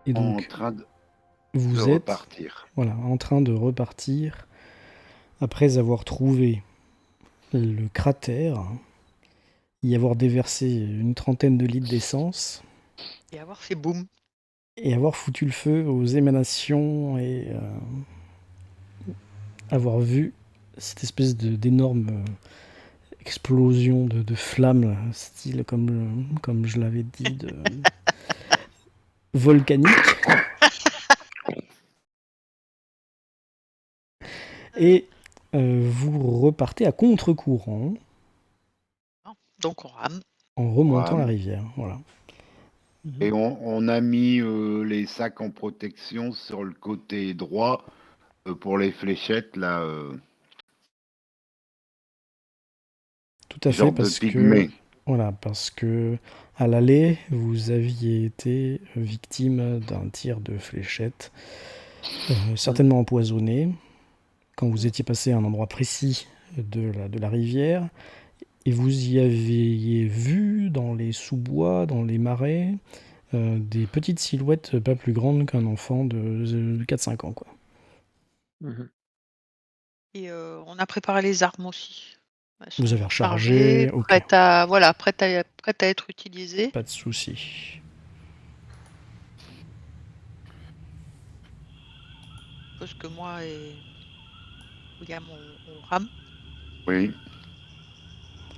Et en donc, train de vous êtes repartir. en train de repartir après avoir trouvé le cratère, y avoir déversé une trentaine de litres d'essence Et avoir fait boum. et avoir foutu le feu aux émanations et avoir vu cette espèce d'énorme explosion de flammes, style comme je l'avais dit, volcanique. Et vous repartez à contre-courant Donc on rame. en remontant la Rame. rivière. Voilà. Et on a mis les sacs en protection sur le côté droit pour les fléchettes, là, Tout à fait, genre de parce que pygmée. parce que à l'aller, vous aviez été victime d'un tir de fléchette, certainement empoisonné, quand vous étiez passé à un endroit précis de la rivière, et vous y aviez vu dans les sous-bois, dans les marais, des petites silhouettes pas plus grandes qu'un enfant de 4-5 ans, quoi. Et on a préparé les armes aussi. Elles Vous avez sont chargées, rechargé, ok, prêtes à être utilisées. pas de souci. Parce que moi et William, on rame. Oui.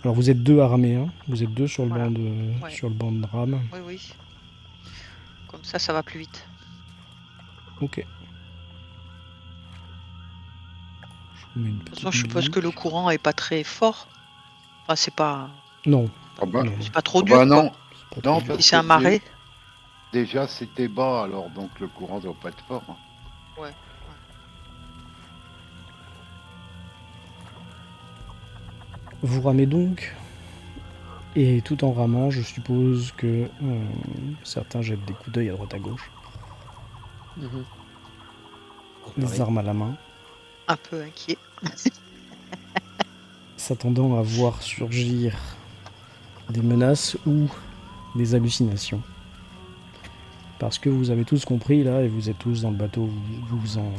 Alors vous êtes deux à ramer, hein. Vous êtes deux Voilà. Ouais. sur le banc de rame. Oui, oui. Comme ça va plus vite. Ok. Je vous mets une De toute façon, petite je suppose que le musique. courant est pas très fort. Enfin, c'est pas Non, Ah bah, non, c'est pas trop ah bah dur, quoi. non, c'est pas trop non, dur. Si parce c'est que un marais. déjà c'était bas, alors donc le courant doit pas être fort. Hein. Ouais. Vous ramez donc, et tout en ramant, je suppose que certains jettent des coups d'œil à droite à gauche, les armes à la main, Un peu inquiet. s'attendant à voir surgir des menaces ou des hallucinations. Parce que vous avez tous compris là, et vous êtes tous dans le bateau, vous en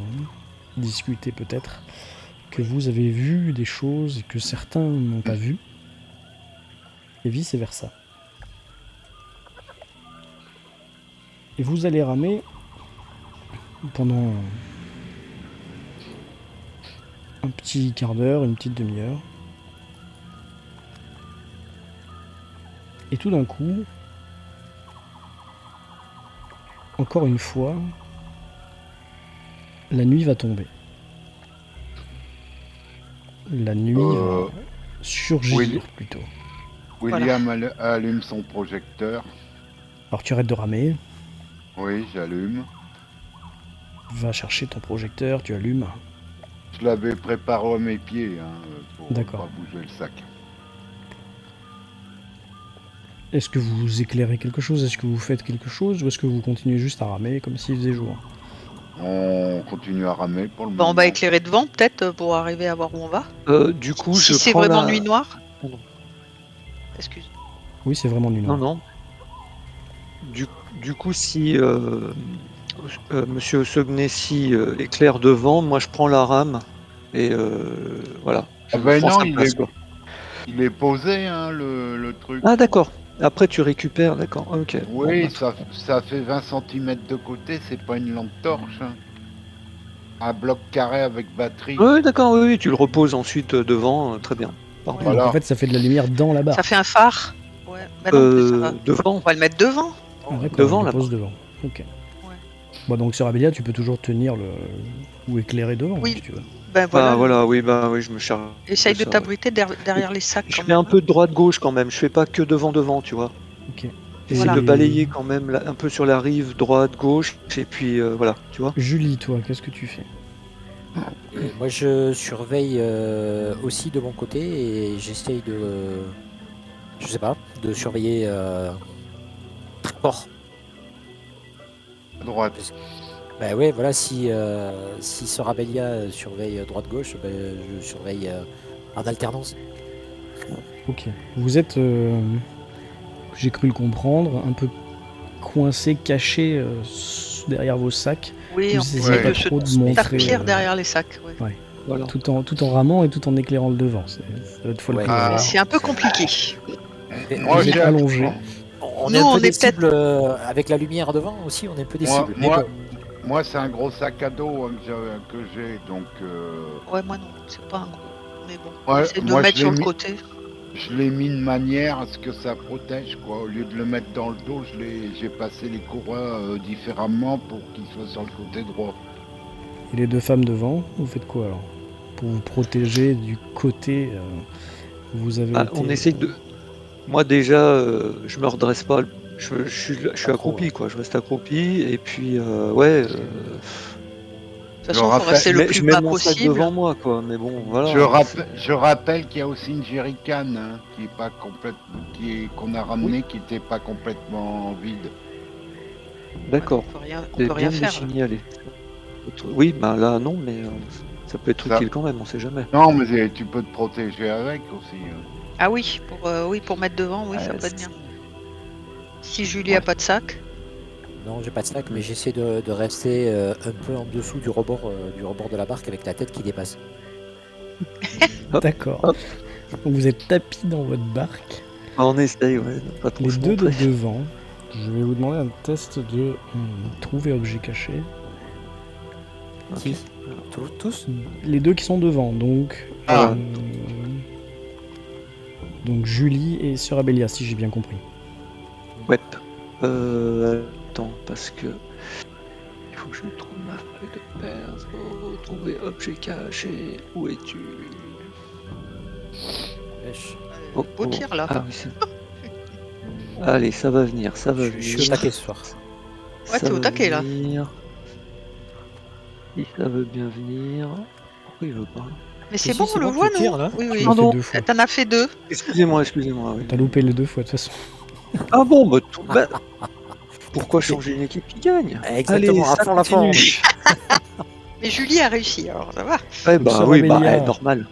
discutez peut-être, que vous avez vu des choses que certains n'ont pas vues, et vice versa. Et vous allez ramer pendant un petit quart d'heure, une petite demi-heure. Et tout d'un coup, encore une fois, la nuit va tomber. La nuit va Euh, surgir plutôt. William allume son projecteur. Alors tu arrêtes de ramer, Oui, j'allume. va chercher ton projecteur, tu allumes. Je l'avais préparé à mes pieds hein, pour D'accord. pas bouger le sac. Est-ce que vous éclairez quelque chose? Est-ce que vous faites quelque chose? Ou est-ce que vous continuez juste à ramer comme s'il faisait jour? On continue à ramer pour le Bon, moment. on va éclairer devant, peut-être, pour arriver à voir où on va. Du coup, Si je c'est prends vraiment la... nuit noire. Pardon. Excuse. Oui, c'est vraiment nuit noire. Non. Du coup, si Monsieur Sognessi éclaire devant, moi je prends la rame et voilà. Ah Je ben prends non, sa place, quoi. il est posé hein, le truc. Ah d'accord. Après tu récupères, d'accord. Ok. Oui, Bon, ça fait 20 cm de côté, c'est pas une lampe torche. Hein. Un bloc carré avec batterie. oui, d'accord. Oui, tu le reposes ensuite devant. Très bien. Pardon. Ouais. Donc en Voilà. fait, ça fait de la lumière dans la Ça barque. fait un phare. Ouais. Bah non, mais ça va. Devant. On va le mettre devant. Ah d'accord, Devant il le là-bas. pose devant. Ok. Ouais. Bon, donc sur Abelia, tu peux toujours tenir le... ou éclairer devant, Oui. si tu veux. Ben voilà. Voilà. Oui, je me charge. Essaye de ça, ouais. t'abriter derrière les sacs Je quand fais même. un peu de droite-gauche quand même. Je fais pas que devant, tu vois. Ok. J'essaie Voilà. de balayer quand même un peu sur la rive, droite, gauche, et puis voilà, tu vois. Julie, toi, qu'est-ce que tu fais? Et moi, je surveille aussi de mon côté et j'essaye de, je sais pas, de surveiller très fort. À droite. Ben ouais, voilà, si Sorabellia surveille droite-gauche, ben, je surveille en alternance. Ok. Vous êtes, j'ai cru le comprendre, un peu coincé, caché derrière vos sacs. Oui, Vous on essayez Ouais. pas de se trop de montrer, tapir derrière les sacs. Ouais. Voilà. tout en ramant et tout en éclairant le devant. Ça va être Ouais. Ah. C'est un peu compliqué. Moi, Vous êtes j'ai- allongé. On Nous, est un on peu des est peut-être- cibles avec la lumière devant aussi, on est un peu des Moi- cibles. Mais moi- bon, Moi, c'est un gros sac à dos hein, que j'ai, donc Ouais, moi non, c'est pas un gros. Mais bon, Ouais, j'essaie de moi, le mettre je l'ai sur le mis- côté. je l'ai mis de manière à ce que ça protège, quoi. Au lieu de le mettre dans le dos, j'ai passé les courroies différemment pour qu'ils soient sur le côté droit. Et les deux femmes devant, vous faites quoi alors? Pour vous protéger du côté où vous avez été... On essaye de. Moi déjà, je me redresse pas. Je suis accroupi, quoi. Je reste accroupi et puis ouais. De toute façon, il faut rappelle- rester le je plus mets bas mon sac possible. devant moi, quoi. Mais bon, voilà. Je rappelle qu'il y a aussi une jerrycan hein, qui est pas qu'on a ramené, qui n'était pas complètement vide. D'accord. On peut rien, on C'est peut rien bien de les faire. là. signaler. Oui, bah là non, mais ça peut être Ça- utile quand même, on sait jamais. Non, mais tu peux te protéger avec aussi. Ah oui, pour mettre devant, oui, ça peut être bien. Si Julie a pas de sac, non, j'ai pas de sac, mais j'essaie de rester un peu en dessous du rebord de la barque avec la tête qui dépasse. D'accord. Hop. Donc vous êtes tapis dans votre barque. On essaye, ouais, de pas trop Les se deux de montrer. devant. Je vais vous demander un test de trouver objet caché. Ok. Tous Les deux qui sont devant, donc... Ah. donc Julie et Sœur Abélia, si j'ai bien compris. Ouais. Attends, parce que il faut que je trouve ma feuille de perso. Trouver objet caché. Où es-tu? beau tir là. Ah oui, c'est. Allez, ça va venir, ça va venir. Je suis au taquet ce soir. Ouais, t'es au taquet, là. Si ça veut bien venir. Pourquoi il veut pas? Mais c'est Si, bon, c'est on le bon, voit, tu tires, non? là. Oui, Tu oui. l'as Pardon. fait 2 fois. T'en as fait 2. Excusez-moi, oui. T'as loupé les 2 fois de toute façon. Ah bon, bah tout. Pourquoi changer une équipe qui gagne? Exactement, Allez, à ça fond la forme. continue. Mais Julie a réussi, alors ça va. Ouais, Donc, bah Sœur oui, bah Abélia. normal.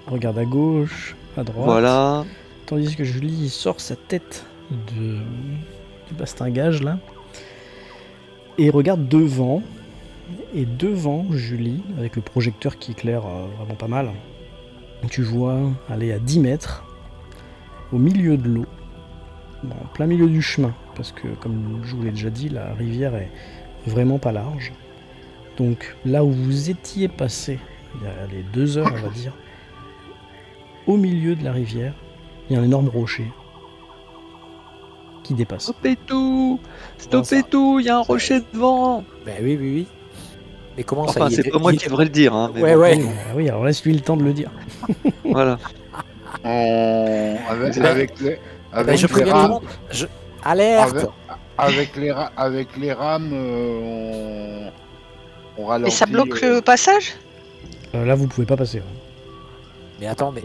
Regarde à gauche, à droite. Voilà. Tandis que Julie sort sa tête du bastingage là. Et regarde devant. Et devant Julie, avec le projecteur qui éclaire vraiment pas mal, tu vois aller à 10 mètres, au milieu de l'eau, en plein milieu du chemin, parce que comme je vous l'ai déjà dit, la rivière est vraiment pas large. Donc là où vous étiez passé, il y a les 2 heures on va dire, au milieu de la rivière, il y a un énorme rocher qui dépasse. Stoppez tout! Comment Stoppez ça tout! Il y a un rocher devant! Ben oui. Mais comment ça Enfin, il c'est est- pas moi il- qui devrais le dire, hein. mais Ouais, bon, ouais. Ah oui, alors laisse-lui le temps de le dire. Voilà. Avec les, Ben, avec je les préviens tout le rames, monde. Alerte avec les rames, on ralentit. Mais ça bloque le passage? Là, vous pouvez pas passer. hein. Mais attends, mais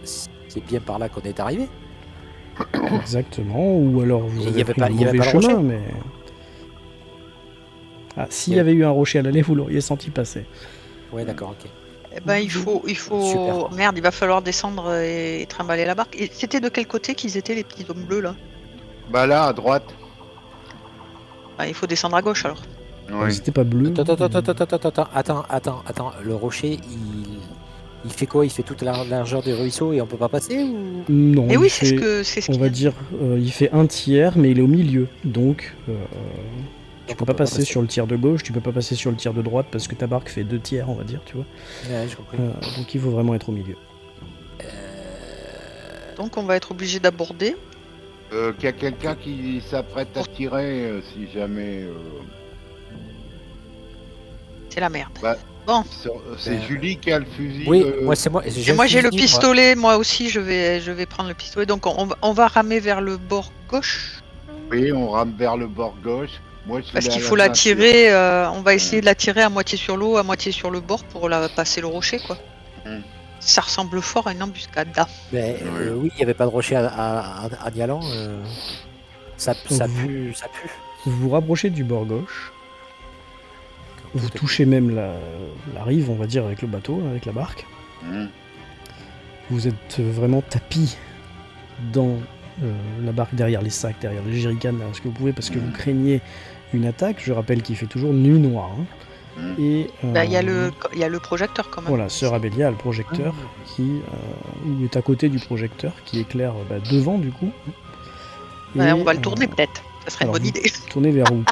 c'est bien par là qu'on est arrivé. Exactement, ou alors vous Et il avez y avait pris pas- le il y avait mauvais pas le chemin, rocher mais... Ah, s'il y avait eu un rocher à l'aller, vous l'auriez senti passer. Ouais, d'accord, ok. Eh ben, il faut... Super. Merde, il va falloir descendre et trimballer la barque. Et c'était de quel côté qu'ils étaient, les petits hommes bleus, là? Bah là, à droite. Ah, il faut descendre à gauche, alors. Oui. C'était pas bleu. Attends, le rocher, il fait quoi? Il fait toute la largeur du ruisseau et on peut pas passer ou... Non, Et il oui, fait, c'est ce on qu'il va vient de dire, il fait un tiers, mais il est au milieu. Donc, tu Donc, peux on pas peut passer sur le tiers de gauche, tu peux pas passer sur le tiers de droite, parce que ta barque fait 2 tiers, on va dire, tu vois. Ouais, j'ai compris. Donc il faut vraiment être au milieu. Donc, on va être obligé d'aborder. Qu'il y a quelqu'un qui s'apprête à tirer si jamais. C'est la merde. C'est Julie qui a le fusil. Oui, moi c'est moi. Et moi, j'ai le fusil, moi. pistolet. Moi aussi, je vais prendre le pistolet. Donc, on va ramer vers le bord gauche. Oui, on rame vers le bord gauche. Moi, je Parce l'ai à qu'il faut la ceinture. tirer. On va essayer de la tirer à moitié sur l'eau, à moitié sur le bord pour la passer le rocher, quoi. Mm. Ça ressemble fort à une embuscade. Mais, oui, il n'y avait pas de rocher en y allant. Ça pue. Vous vous rapprochez du bord gauche, vous touchez même la rive, on va dire, avec le bateau, avec la barque. Mm. Vous êtes vraiment tapis dans la barque derrière les sacs, derrière les jerrycans, là, ce que vous pouvez, parce que vous craignez une attaque. Je rappelle qu'il fait toujours nuit noire. Hein. Et Bah, il y a le projecteur quand même. voilà, Sœur Abélia a le projecteur qui est à côté du projecteur qui éclaire devant du coup. Ouais, Et, on va le tourner peut-être. Ça serait une alors, bonne vous idée. tournez vers où?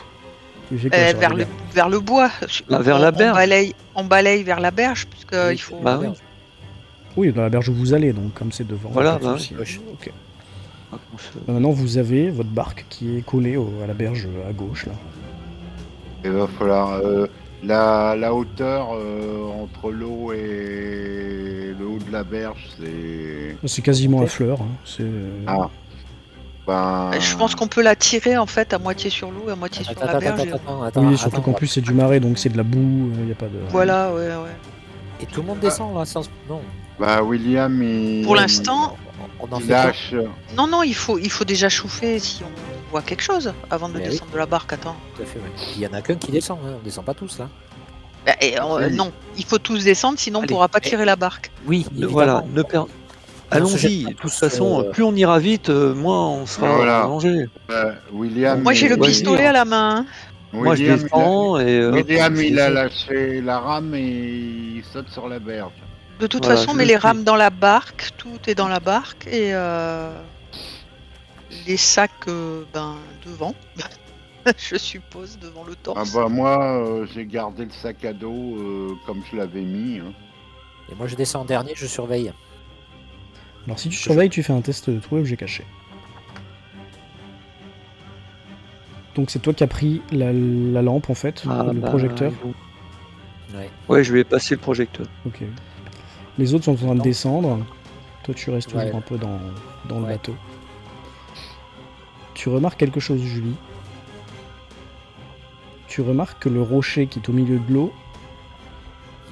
Tu fais quoi, Sœur vers, Abélia vers le bois. vers la berge. On balaye vers la berge, puisqu'il Oui, faut. Bah oui. Oui, dans la berge où vous allez, donc comme c'est devant. Voilà, pas de bah souci. Ok. Maintenant, vous avez votre barque qui est collée à la berge à gauche là. Il va falloir la hauteur entre l'eau et le haut de la berge, c'est. C'est quasiment à fleur. Hein. C'est Ah. Ben. Je pense qu'on peut la tirer en fait à moitié sur l'eau, à moitié sur la berge. oui, surtout qu'en plus c'est du marais, donc c'est de la boue. Il y a pas de. Voilà, ouais. Et tout le monde descend là sans. Non. Bah William, Pour l'instant, on en il fait lâche. non, il faut déjà chauffer si on voit quelque chose avant de Mais descendre de la barque. Attends. tout à fait. Ouais. Il y en a qu'un qui descend, hein. On descend pas tous là. Oui. Non, il faut tous descendre, sinon on Allez. pourra pas tirer la barque. Oui, Voilà, évidemment. allons-y. De toute façon, plus on ira vite, moins on sera Voilà. en danger. William. Moi j'ai le Ouais, pistolet à la main. Hein. Moi, je William, descends et... William, hop, il a lâché la rame et il saute sur la berge. De toute Voilà, façon, je mets le les suis. rames dans la barque, tout est dans la barque et les sacs devant, je suppose, devant le Ah torse. bah moi, j'ai gardé le sac à dos comme je l'avais mis. Hein. Et moi je descends en dernier, je surveille. Alors si tu surveilles, tu fais un test de trouver objet caché. Donc c'est toi qui as pris la lampe en fait, le projecteur. Ouais. Ouais, je vais passer le projecteur. Ok. Les autres sont en train de Attends. descendre. Toi tu restes toujours Ouais. un peu dans le Ouais. bateau. Tu remarques quelque chose, Julie. Tu remarques que le rocher qui est au milieu de l'eau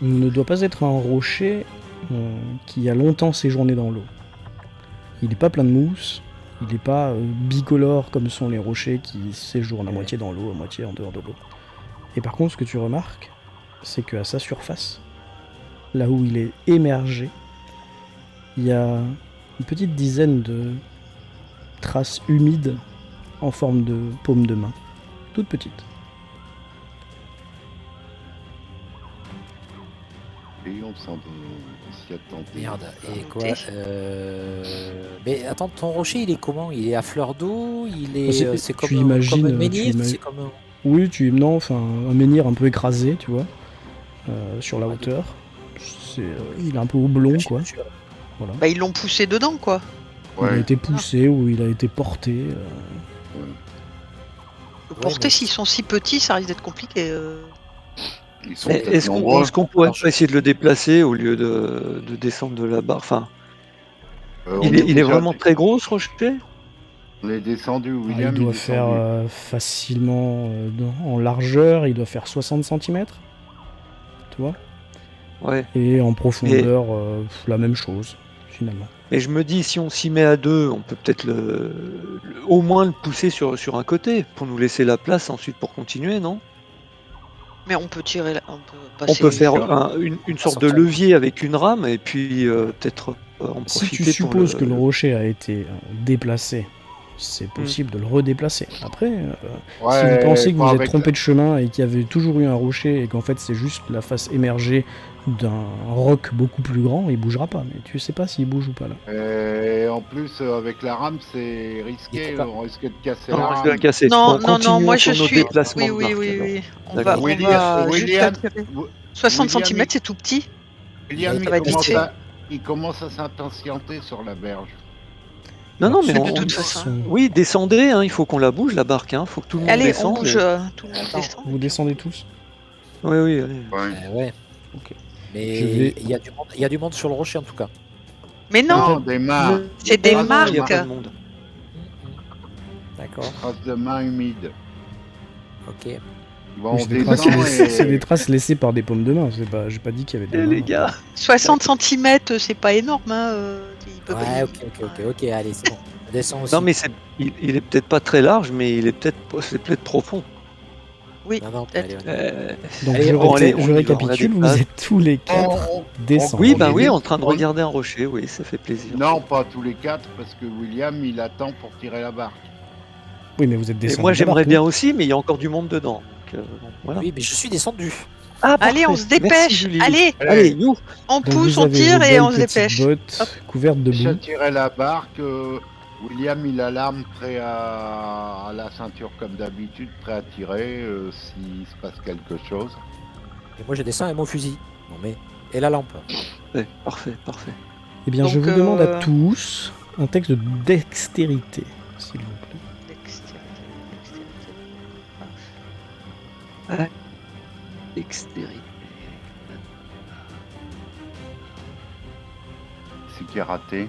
ne doit pas être un rocher qui a longtemps séjourné dans l'eau. Il n'est pas plein de mousse, il n'est pas bicolore comme sont les rochers qui séjournent à moitié dans l'eau, à moitié en dehors de l'eau. Et par contre, ce que tu remarques, c'est qu'à sa surface, là où il est émergé, il y a une petite dizaine de traces humides en forme de paume de main, toutes petites. Et on s'y attendait. Merde, et quoi Mais attends, ton rocher il est comment? Il est à fleur d'eau? Il est. C'est comme, tu comme imagines, un menhir? tu ima- C'est comme un. Oui, un menhir un peu écrasé, tu vois, sur la Ah, hauteur. Il est un peu oblong, quoi. Voilà. Bah, ils l'ont poussé dedans, quoi. Il a Ouais. été poussé ou il a été porté. Porter, mais- s'ils sont si petits, ça risque d'être compliqué. Ils sont Mais peut-être Est-ce nombreux. qu'on pourrait Alors, pas essayer de le déplacer au lieu de descendre de la barre? Enfin, On il est déjà- vraiment très gros ce rocher? On est descendu, Ah, William. il doit est faire descendu. facilement, en largeur, il doit faire 60 cm. Tu vois. Ouais. Et en profondeur, la même chose, finalement. Mais je me dis, si on s'y met à deux, on peut peut-être au moins le pousser sur un côté pour nous laisser la place ensuite pour continuer, non? Mais on peut tirer, on peut On passer. peut faire sûr. une sorte de levier avec une rame et puis peut-être en Si profiter tu supposes pour que le rocher a été déplacé, c'est possible de le redéplacer. Après, si Ouais, vous pensez que pas vous êtes avec- trompé de chemin et qu'il y avait toujours eu un rocher et qu'en fait c'est juste la face émergée d'un roc beaucoup plus grand, il bougera pas. Mais tu sais pas s'il bouge ou pas là. Et en plus, avec la rame, c'est Il risqué. faut pas- On risque de casser Non, la on risque de la rame. casser. Non, Donc, non, non, continuons moi je sur nos suis. déplacements Oui, de oui, barque, oui, alors. oui. On D'accord. va juste William, la tirer. 60 William, cm, c'est tout petit. William, Ça va être vite fait. il commence à s'impatienter sur la berge. Non, non, mais De on, toute façon. oui, descendez, hein, il faut qu'on la bouge, la barque, hein, faut que tout le monde Allez, on descende. bouge, et- tout le monde Attends. descend. Vous descendez tous. Oui, oui, allez. Ouais. Ouais. Ok. Mais Je vais- il y a du monde sur le rocher en tout cas. Mais non, Non, des mains. c'est des Ah non, il y a marques. pas de monde. D'accord. Traces de mains humides. Ok. Bon, Oui, on c'est des traces descend laissées- et... c'est des traces laissées par des paumes de main. J'ai pas dit qu'il y avait des Eh, mains. les gars, 60 cm, c'est pas énorme. Hein. Il peut pas- Ouais, ok, allez, c'est bon. On descend aussi. non mais il est peut-être pas très large, mais c'est peut-être profond. Oui, Non, non, peut-être. allez, Donc Allez, je, on réca- allez, on je y va, on récapitule, a des vous places. êtes tous les quatre descendre. Oui, bah est oui, vite. en train de regarder un rocher, oui, ça fait plaisir. Non, pas tous les 4, parce que William, il attend pour tirer la barque. Oui, mais vous êtes Et descendu. moi, de la j'aimerais barque, bien non aussi, mais il y a encore du monde dedans. Donc, voilà. Oui, mais je suis descendu. Ah, Allez, on parfait. se Merci, dépêche. Julie. Allez, Allez, you. on Donc pousse, vous on avez tire vos et on belles se petites dépêche. bottes Hop. couvertes de Déjà boue. tiré la barque, William, il a l'arme prêt à la ceinture comme d'habitude, prêt à tirer s'il se passe quelque chose. Et moi, je descends avec mon fusil. Non, mais. Et la lampe. Ouais, parfait, parfait. Eh bien, je Donc, vous demande à tous un texte de dextérité, s'il vous plaît. Dextérité. C'est qui est raté.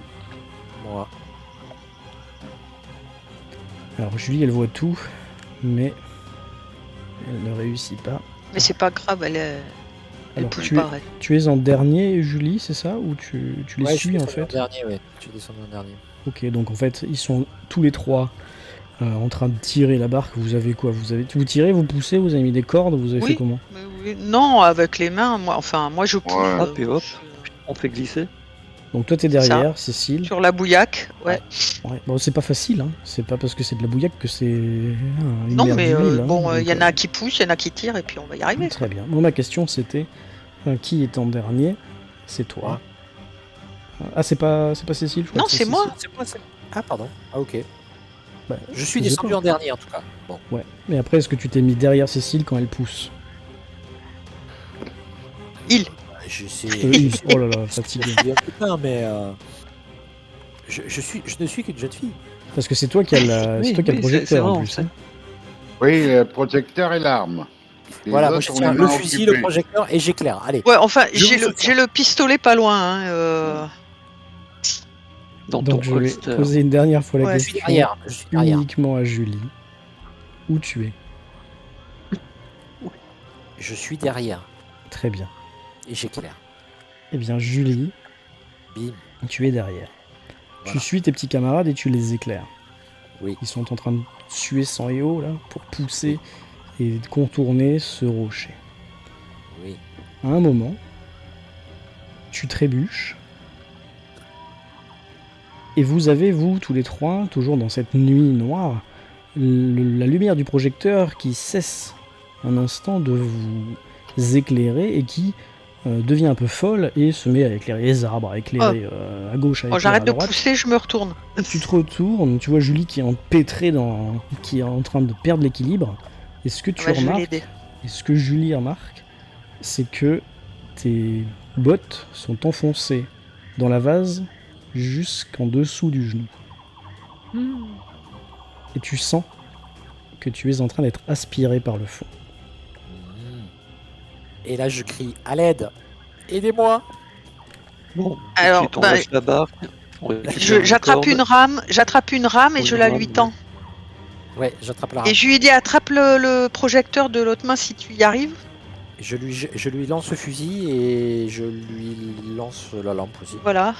Moi. Alors Julie, elle voit tout, mais elle ne réussit pas. Mais c'est pas grave, elle Alors pousse tu es, pareil. tu es en dernier, Julie, c'est ça? Ou tu les Ouais, je suis suis en descendu fait? dernier, ouais. Je suis descendu en dernier. Ok, donc en fait, ils sont tous les trois en train de tirer la barque. Vous avez quoi? Vous tirez, vous poussez, vous avez mis des cordes, vous avez Oui. fait comment? Mais oui. Non, avec les mains, moi je pousse. Ouais. Hop et hop. On fait glisser. Donc toi t'es derrière, Cécile. Sur la bouillaque, ouais. Ouais. Bon, c'est pas facile, hein. C'est pas parce que c'est de la bouillaque que c'est une Non, mer mais d'huile, hein. bon, il Donc, y en a qui poussent, il y en a qui tirent, et puis on va y arriver. Très bien. Bon, ma question c'était qui est en dernier? C'est toi. Ah, c'est pas Cécile, je crois Non, que c'est moi. C'est moi, c'est. Ah, pardon. Ah, ok. Bah, Je suis sais descendu pas. en dernier, en tout cas. Bon. Ouais. Mais après, est-ce que tu t'es mis derrière Cécile quand elle pousse? J'essaie. Oh là là, fatigué. Je dis un peu tard, mais. Je ne suis qu'une jeune fille. Parce que c'est toi qui as le Oui, projecteur c'est en vrai, plus. on Hein. Oui, le projecteur et l'arme. Les Voilà, moi autres je ont tiens les le mains fusil, occupées. le projecteur et j'éclaire. Allez. Ouais, enfin, Je j'ai vous le, soutiens. j'ai le pistolet pas loin. Dans Donc ton je vais holster. poser une dernière fois la Ouais. Je suis question derrière. Je suis derrière. uniquement à Julie. Où tu es? Je suis derrière. Très bien. Et j'éclaire. Eh bien Julie, Bim. tu es derrière. Tu Voilà. suis tes petits camarades et tu les éclaires. Oui. Ils sont en train de suer sang et eau là pour pousser et contourner ce rocher. Oui. À un moment, tu trébuches. Et vous avez, vous, tous les trois, toujours dans cette nuit noire, la lumière du projecteur qui cesse un instant de vous éclairer et qui devient un peu folle et se met à éclairer les arbres, à éclairer à gauche, à Bon, éclairer j'arrête à de droite. pousser, je me retourne. Tu te retournes, tu vois Julie qui est empêtrée qui est en train de perdre l'équilibre. Et ce que tu Ah bah, je vais remarques, l'aider. et ce que Julie remarque, c'est que tes bottes sont enfoncées dans la vase jusqu'en dessous du genou. Et tu sens que tu es en train d'être aspiré par le fond. Et là, je crie à l'aide. Aidez-moi. Bon, Alors, ensuite, on bah, lâche la barque. on récupère J'attrape corde. une rame et je la lui tends. Ouais, j'attrape la Et rame. je lui dis attrape le projecteur de l'autre main si tu y arrives. Je lui lance le fusil et je lui lance la lampe aussi. Voilà.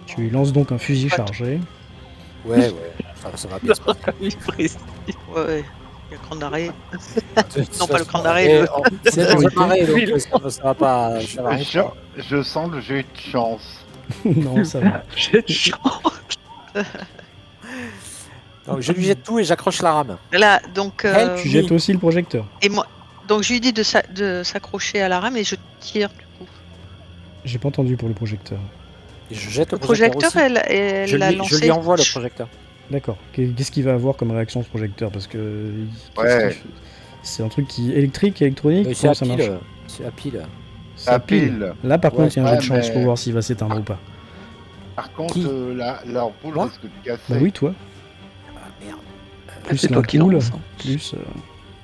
Tu lui lances donc un fusil Ouais. chargé. Ouais. Ça va bien se passer. Ouais. Il y a le cran d'arrêt. Non, pas le cran d'arrêt, C'est dans un arrêt, donc ça va pas. Ça va rien faire. Je sens le jet de chance. Non, ça va. J'ai de chance. Donc je lui jette tout et j'accroche la rame. Là, donc. Elle, Tu jettes aussi le projecteur. Et moi. Donc je lui dis de s'accrocher à la rame et je tire du coup. J'ai pas entendu pour le projecteur. Et je jette Le le projecteur. projecteur, aussi. elle l'a Je lancé. lui envoie le projecteur. D'accord. Qu'est-ce qu'il va avoir comme réaction ce projecteur? Parce que Ouais. c'est un truc qui électrique, électronique. Mais c'est Comment à ça marche? pile. C'est à pile. C'est à pile. Là par Ouais, contre, il y a un jet de ouais, chance mais- pour voir s'il va s'éteindre ou pas. Par contre, Qui l'ampoule Moi risque de casser. Bah oui, toi. Ah merde. Plus C'est toi qui l'ampoule, lance, hein. plus.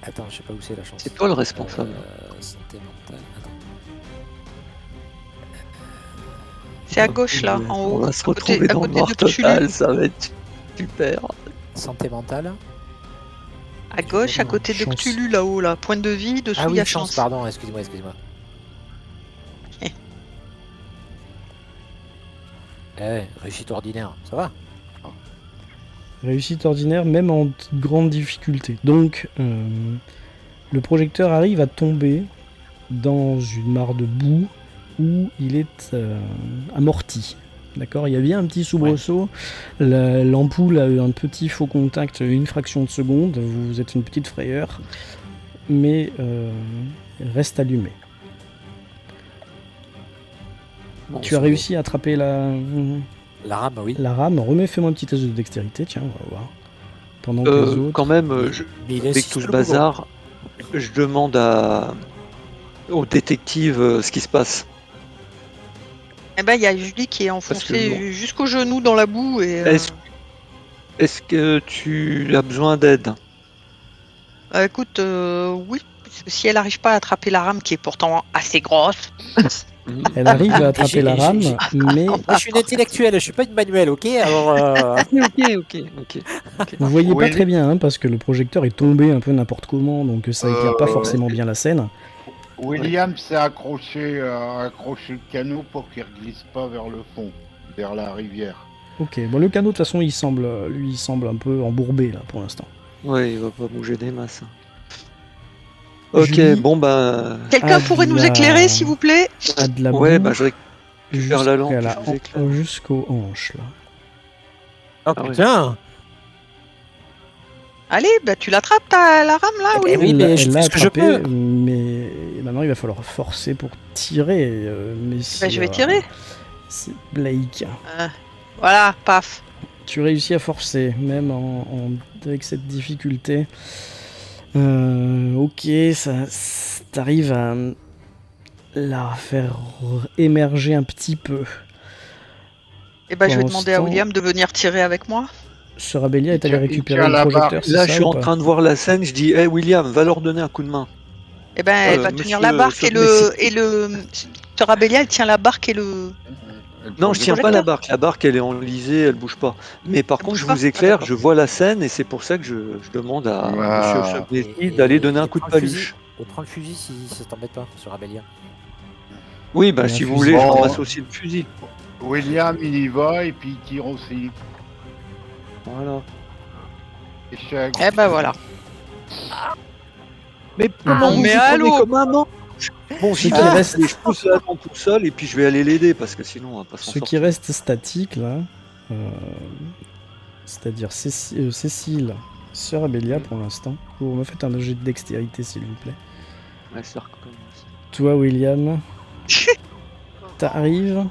Attends, je sais pas où c'est la chance. C'est toi le responsable. Santé mentale. Attends. C'est à gauche là, en On haut. va se à côté- retrouver à dans le côté noir de Cthulhu. total, ça va être super. Santé mentale. À gauche, à côté de Chance. Cthulhu là-haut, là. Point de vie, dessous Ah il oui, y a chance, chance. pardon, excuse-moi. Réussite ordinaire, ça va. Réussite ordinaire, même en grande difficulté. Donc, le projecteur arrive à tomber dans une mare de boue où il est amorti. D'accord, il y a bien un petit soubresaut. L'ampoule a eu un petit faux contact, une fraction de seconde. Vous êtes une petite frayeur, mais elle reste allumée. Bon, Tu as réussi à attraper la rame, oui. rame. Fais-moi un petit test de dextérité, tiens, on va voir. Pendant que les autres... Quand même, Mais il avec insiste tout ce le boulot. bazar, je demande au détective ce qui se passe. Eh ben, il y a Julie qui est Parce enfoncée que jusqu'au genou dans la boue et. Est-ce que tu as besoin d'aide? Écoute, oui, parce que si elle n'arrive pas à attraper la rame qui est pourtant assez grosse. Elle arrive à attraper la rame, mais Moi, je suis une intellectuelle, je suis pas une manuelle, ok? Alors, Ok. vous voyez pas Oui. très bien, hein, parce que le projecteur est tombé un peu n'importe comment, donc ça éclaire pas forcément bien la scène. William s'est accroché le canot pour qu'il ne glisse pas vers le fond, vers la rivière. Ok, bon, le canot de toute façon il semble un peu embourbé là pour l'instant. Ouais, il va pas bouger des masses. Ok, Julie, bon ben. Quelqu'un Ah, pourrait nous la- éclairer, s'il vous plaît? à de la Ouais, boue bah je récupère la lampe, jusqu'à je vous éclaire. jusqu'aux hanches là. oh Ah ouais. putain! Allez, bah tu l'attrapes la rame là, Eh oui. ben oui, Elle mais l'a- je elle fais l'a ce que je attrapé, peux. mais maintenant il va falloir forcer pour tirer. Mais Bah, je vais tirer. C'est Blake. Voilà, paf. Tu réussis à forcer, même avec cette difficulté. Ok, t'arrives à la faire émerger un petit peu. Et bah, je vais Pendant demander ce à temps- William de venir tirer avec moi. Sœur Abélia est allée Il récupérer tient le la projecteur, barre. c'est Là, ça je suis ou en pas train de voir la scène, je dis, hey William, va leur donner un coup de main. Et ben, elle va tenir la barque et le. Torabellia, elle tient la barque et le. Non, je tiens pas la projecteur. barque. La barque, elle est enlisée, elle bouge pas. Mais par Elle contre, bouge je pas vous Ah, éclaire, d'accord. je vois la scène et c'est pour ça que je demande à Monsieur Ah. Sobneski d'aller donner un coup de prends le fusil. paluche. Et prends le fusil si ça t'embête pas sur Abélia. Oui, bah Il y a si un vous fusil. voulez, je Bon. ramasse aussi le fusil. William, il y va et puis il tire aussi. Voilà. Échec. Eh ben voilà. Mais comment vous mais y prenez allô comme un an? Bon, Ce j'y qui vais, reste- allez, je pousse la lampe tout seul et puis je vais aller l'aider parce que sinon on va pas s'en Ce qui sortir. reste statique là, c'est-à-dire Cécile, Sœur Abélia pour l'instant. Vous me faites un jet de dextérité s'il vous plaît. Ouais, ça recommence. Toi William, t'arrives,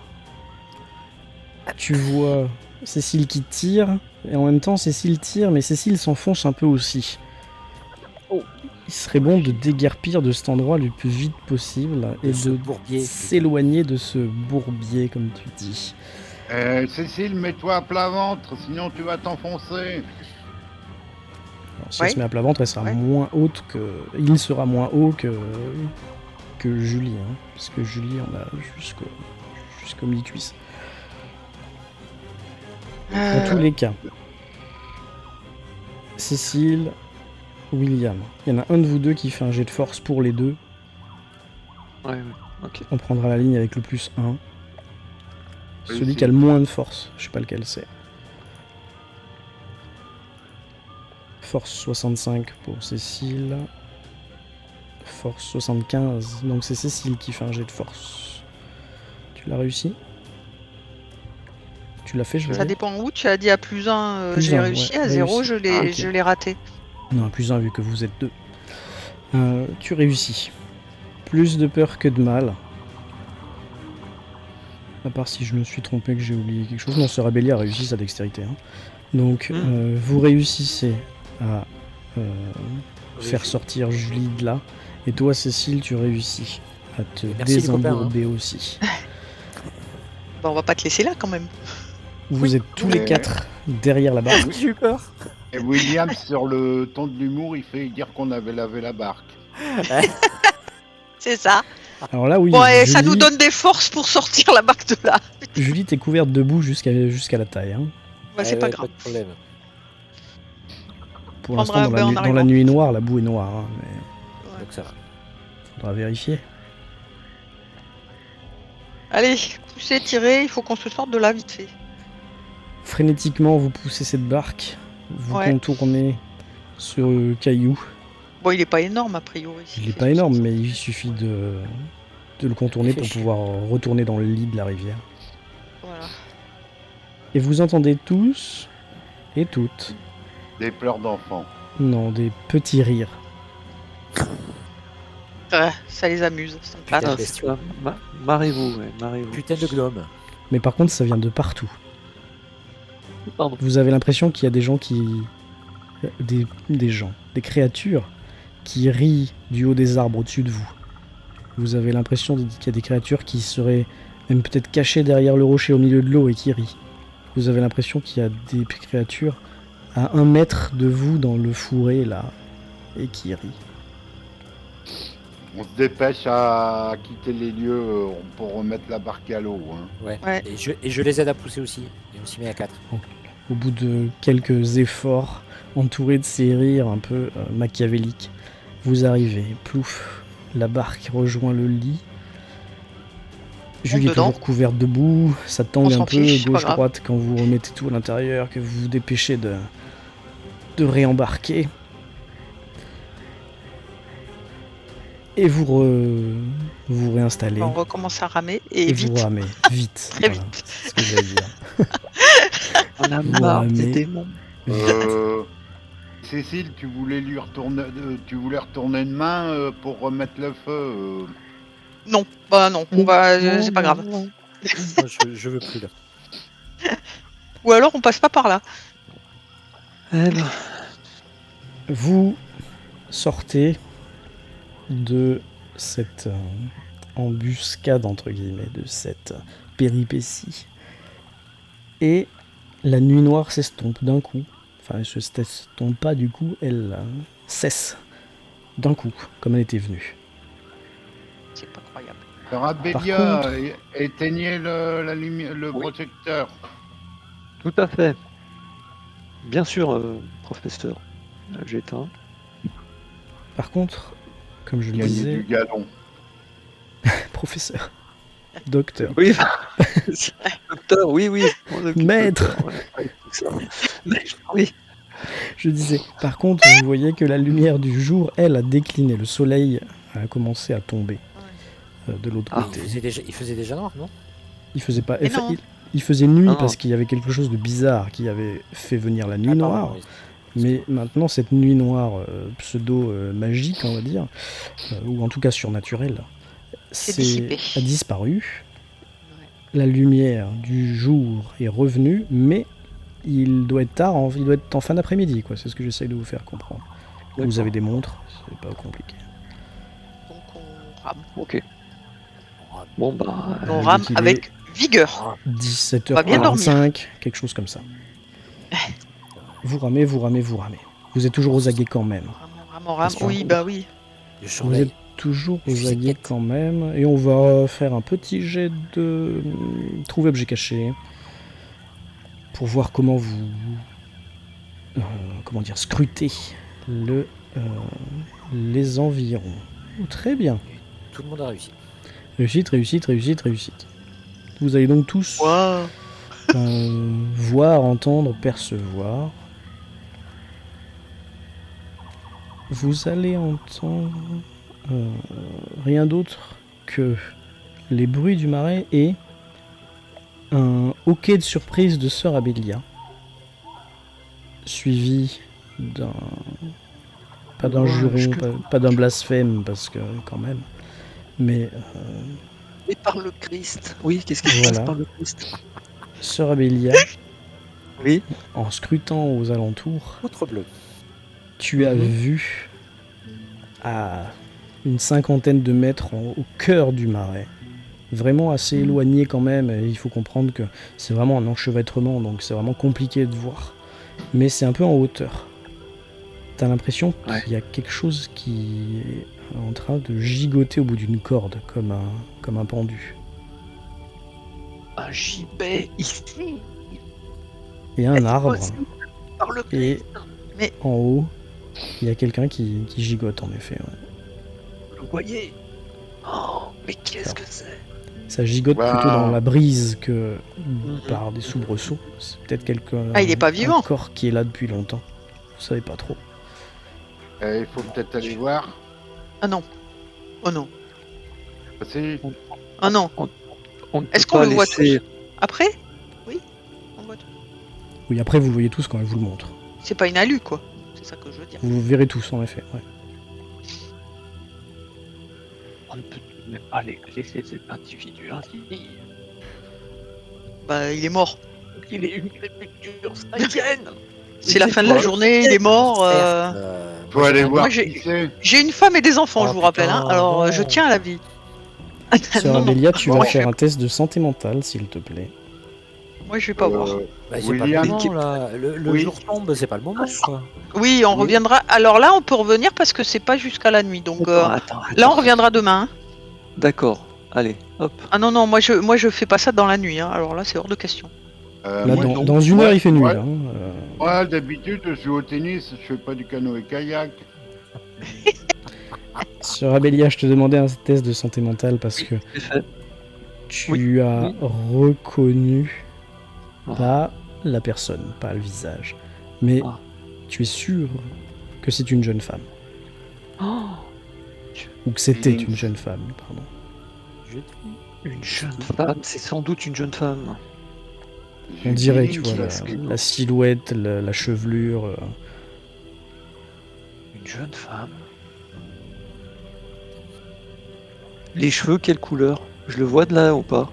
tu vois Cécile qui tire, et en même temps Cécile tire, mais Cécile s'enfonce un peu aussi. Il serait bon de déguerpir de cet endroit le plus vite possible et Ce de bourbier. s'éloigner de ce bourbier comme tu dis. Cécile, mets-toi à plat ventre, sinon tu vas t'enfoncer. Alors, si Ouais. elle se met à plat ventre, elle sera Ouais. moins haute que. Il sera moins haut que Julie, hein, parce que Julie on a jusqu'au mi-cuisse. Dans tous les cas, Cécile, William, il y en a un de vous deux qui fait un jet de force pour les deux. Ouais, ok. On prendra la ligne avec le plus 1. Celui Réussi. qui a le moins de force, je sais pas lequel c'est. Force 65 pour Cécile. Force 75, donc c'est Cécile qui fait un jet de force. Tu l'as réussi? Tu l'as fait, je Ça vais. dépend où. Tu as dit à plus 1, Plus j'ai un, réussi. ouais, À 0, réussi. je Ok. l'ai raté. Non, plus 1 vu que vous êtes deux. Tu réussis. Plus de peur que de mal. À part si je me suis trompé que j'ai oublié quelque chose. Non, Sœur Abélia a réussi sa dextérité. Hein. Donc, vous réussissez à faire sortir Julie de là. Et toi, Cécile, tu réussis à te Merci, les copains, désembourber aussi. Bah, on va pas te laisser là quand même. Vous êtes tous les Mais- quatre derrière la barre. J'ai eu peur. Et William, sur le ton de l'humour, il fait dire qu'on avait lavé la barque. C'est ça. Alors là, oui, Bon, et ça Julie- nous donne des forces pour sortir la barque de là. Julie, t'es couverte de boue jusqu'à la taille. Hein. Ouais, c'est pas grave. Pas de problème. Pour Prendra l'instant, un bain en dans la arrivant. nuit noire, la boue est noire. Hein, mais Donc ça va. faudra vérifier. Allez, poussez, tirez, il faut qu'on se sorte de là vite fait. Frénétiquement, vous poussez cette barque. Vous Ouais. contournez ce caillou. Bon, il est pas énorme a priori. Il n'est pas énorme, mais il suffit de de le contourner pour Réfléchis. pouvoir retourner dans le lit de la rivière. Voilà. Et vous entendez tous et toutes, Des pleurs d'enfants. non, des petits rires. Ouais, ça les amuse. Ça me Putain, passe. Ah, c'est ça. Marrez-vous, ouais, marrez-vous. Putain de gnome. Mais par contre, ça vient de partout. Pardon. Vous avez l'impression qu'il y a des gens qui... Des gens, des créatures qui rient du haut des arbres au-dessus de vous. Vous avez l'impression qu'il y a des créatures qui seraient même peut-être cachées derrière le rocher au milieu de l'eau et qui rient. Vous avez l'impression qu'il y a des créatures à 1 mètre de vous dans le fourré là et qui rient. On se dépêche à quitter les lieux pour remettre la barque à l'eau. Hein. Ouais. Ouais. Et je les aide à pousser aussi. Et on s'y met à 4. Au bout de quelques efforts, entourés de ces rires un peu machiavéliques, vous arrivez, plouf, la barque rejoint le lit. Julie est dedans. toujours couverte de boue, ça tangue On un s'en peu fiche, pas grave. gauche-droite quand vous remettez tout à l'intérieur, que vous vous dépêchez de réembarquer. Et vous réinstallez. On recommence à ramer et Et vite. vous ramez vite. Très Voilà, vite. c'est ce que j'allais dire. On a Ouais, marre mais- des démons. Cécile, tu voulais retourner une main pour remettre le feu. Non, bah non, on va, c'est pas grave. Moi, je veux plus là. Ou alors on passe pas par là. Eh ben, Vous sortez de cette embuscade, entre guillemets, de cette péripétie. Et la nuit noire s'estompe d'un coup. Enfin, elle se s'estompe pas du coup, elle cesse d'un coup, comme elle était venue. C'est pas croyable. Rabélia, contre- éteignez la lumière, le Oui. projecteur. tout à fait. Bien sûr, professeur. J'éteins. Par contre, comme je le Gagner disais, du galon. professeur, docteur, Oui, docteur, oui, oui. je m'en occupe, Maître. docteur, ouais, tout ça. Maître, oui. je disais, par contre, vous voyez que la lumière du jour, elle, a décliné. Le soleil a commencé à tomber de l'autre Ah. côté. Il faisait déjà noir, non? Il faisait pas. Mais non. Il faisait nuit Non. parce qu'il y avait quelque chose de bizarre qui avait fait venir la nuit Ah, noire. pardon, oui. Mais maintenant, cette nuit noire pseudo-magique, on va dire, ou en tout cas surnaturelle, dissipé. a disparu. La lumière du jour est revenue, mais il doit être tard, il doit être en fin d'après-midi, quoi. C'est ce que j'essaye de vous faire comprendre. Vous D'accord. avez des montres, c'est pas compliqué. Donc on rame. Ok. Bon, bah. On rame qu'il est- avec vigueur. Ah, On va bien 17h45, quelque chose comme ça. Vous ramez, vous ramez, vous ramez. Vous êtes toujours aux aguets quand même. On rame. Bien sûr. Oui, bah oui. Je Vous surveille. êtes toujours Je aux suis aguets inquiète. quand même. Et on va faire un petit jet de trouver objet caché. Pour voir comment vous... comment dire, scruter les environs. Oh, très bien. Tout le monde a réussi. Réussite, réussite, réussite, réussite. Vous allez donc tous Wow. voir, entendre, percevoir. Vous allez entendre rien d'autre que les bruits du marais et un hoquet de surprise de Sœur Abélia, suivi d'un... pas d'un Ouais, juron, pas d'un blasphème, parce que quand même, mais Et par le Christ. Oui, qu'est-ce qui se Voilà. passe par le Christ? Sœur Abélia, Oui. en scrutant aux alentours, Outre bleu. tu as Mhm. vu à une 50aine de mètres au cœur du marais, vraiment assez éloigné quand même, et il faut comprendre que c'est vraiment un enchevêtrement, donc c'est vraiment compliqué de voir, mais c'est un peu en hauteur. T'as l'impression Ouais. qu'il y a quelque chose qui est en train de gigoter au bout d'une corde, comme un pendu. Un gibet ici. Et un arbre, Possible. Par le et Christ. Mais- en haut, il y a quelqu'un qui gigote en effet. Ouais. Vous le voyez? Oh, mais qu'est-ce que c'est? Ça gigote Wow. plutôt dans la brise que Mhm. par des soubresauts. C'est peut-être quelqu'un. Ah, il est pas vivant. Un corps qui est là depuis longtemps. Vous savez pas trop. Il faut peut-être aller voir. Ah non. Oh non. C'est... Ah non. On ne peut Est-ce qu'on pas le voit laisser. Après? Oui, on voit tout. Oui, après, vous le voyez tous quand elle vous le montre. C'est pas une alu, quoi. C'est ça que je veux dire. Vous verrez tous, en effet. Ouais. On ne peut même pas laisser cet individu ainsi. Bah, il est mort. Il est une culture saïenne. C'est la fin de la journée, il est mort. Faut aller moi, voir j'ai- qui c'est. J'ai une femme et des enfants, Oh, je vous rappelle. Hein. putain, Alors, non. je tiens à la vie. Sœur Non, non. Abélia, tu vas Moi, faire je- un test de santé mentale, s'il te plaît. Moi, je vais pas voir. Bah, c'est William, pas le moment, là. Le Oui. jour tombe, c'est pas le moment, quoi. Oui, on Oui. reviendra. Alors là, on peut revenir parce que c'est pas jusqu'à la nuit. Donc Attends. là, on reviendra demain. Hein. D'accord. Allez, hop. Ah non, non, moi je fais pas ça dans la nuit. Hein. Alors là, c'est hors de question. Là, moi, dans une heure, il fait nuit. ouais. Là, hein. Moi, d'habitude, je joue au tennis, je fais pas du canoë-kayak. Sœur Abélia, je te demandais un test de santé mentale parce que C'est fait. tu Oui. as reconnu Ah. pas la personne, pas le visage. Mais Ah. tu es sûr que c'est une jeune femme. Oh, Ou que c'était Et- une jeune femme, pardon. une jeune femme, c'est sans doute une jeune femme. On dirait, tu J'ai vois, dit, la silhouette, la chevelure. Une jeune femme. Les cheveux, quelle couleur? Je le vois de là ou pas?